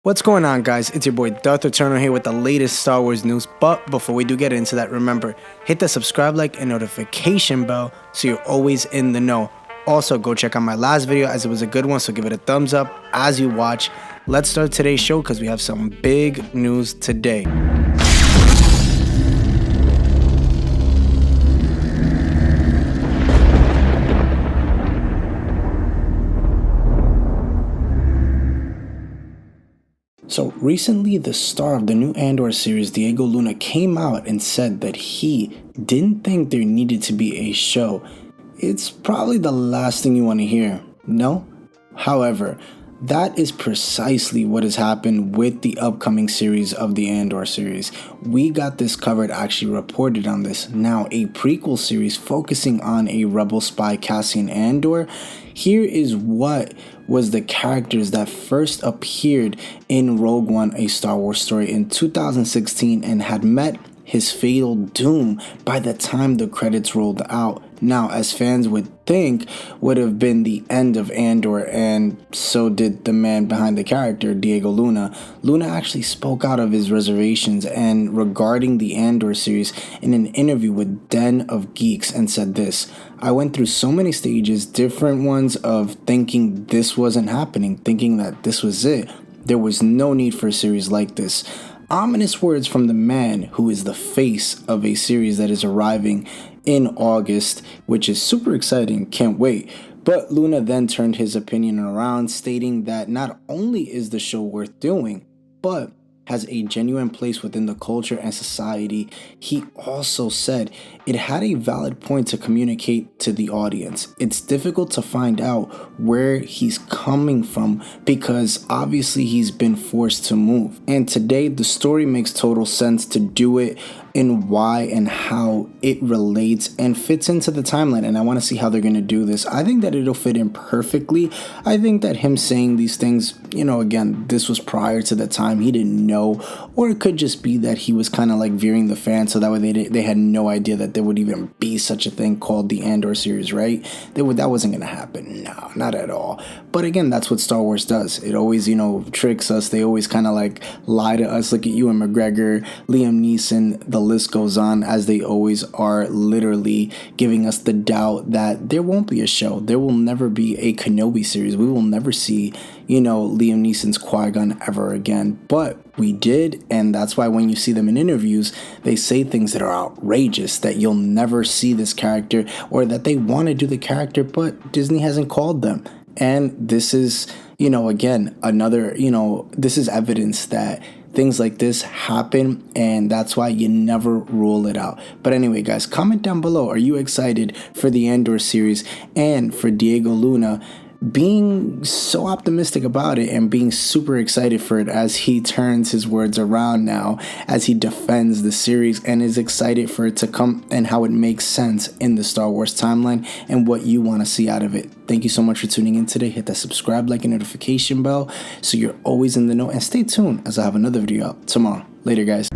What's going on, guys? It's your boy Darth Eternal here with the latest Star Wars news. But before we do get into that, remember, hit the subscribe, like, and notification bell so you're always in the know. Also, go check out my last video as it was a good one, so give it a thumbs up as you watch. Let's start today's show because we have some big news today. So recently, the star of the new Andor series, Diego Luna, came out and said that he didn't think there needed to be a show. It's probably the last thing you want to hear, no? However, that is precisely what has happened with the upcoming series of the Andor series. We got this covered, actually reported on this. Now, a prequel series focusing on a rebel spy, Cassian Andor. Here is what was the characters that first appeared in Rogue One, a Star Wars story in 2016 and had met his fatal doom by the time the credits rolled out. Now, as fans would think, would have been the end of Andor, and so did the man behind the character, Diego Luna. Luna actually spoke out of his reservations and regarding the Andor series in an interview with Den of Geeks and said this: "I went through so many stages, different ones of thinking this wasn't happening, thinking that this was it. There was no need for a series like this." Ominous words from the man who is the face of a series that is arriving in August, which is super exciting, can't wait. But Luna then turned his opinion around, stating that not only is the show worth doing, but has a genuine place within the culture and society. He also said it had a valid point to communicate to the audience. It's difficult to find out where he's coming from because obviously he's been forced to move. And today the story makes total sense to do it and why and how it relates and fits into the timeline, and I want to see how they're going to do this. I think that it'll fit in perfectly. I think that him saying these things, again, this was prior to the time, he didn't know, or it could just be that he was kind of like veering the fan so that way they had no idea that there would even be such a thing called the Andor series, right? That wasn't going to happen. No, not at all. But again, that's what Star Wars does. It always, tricks us. They always kind of like lie to us. Look at Ewan McGregor, Liam Neeson, the list goes on, as they always are, literally giving us the doubt that there won't be a show. There will never be a Kenobi series. We will never see, Liam Neeson's Qui-Gon ever again. But we did, and that's why when you see them in interviews, they say things that are outrageous, that you'll never see this character, or that they want to do the character, but Disney hasn't called them. And this is, again, another, this is evidence that things like this happen, and that's why you never rule it out. But anyway, guys, comment down below. Are you excited for the Andor series and for Diego Luna being so optimistic about it and being super excited for it as he turns his words around now, as he defends the series and is excited for it to come and how it makes sense in the Star Wars timeline and what you want to see out of it? Thank you so much for tuning in today. Hit that subscribe, like, and notification bell so you're always in the know, and stay tuned as I have another video out tomorrow. Later, guys.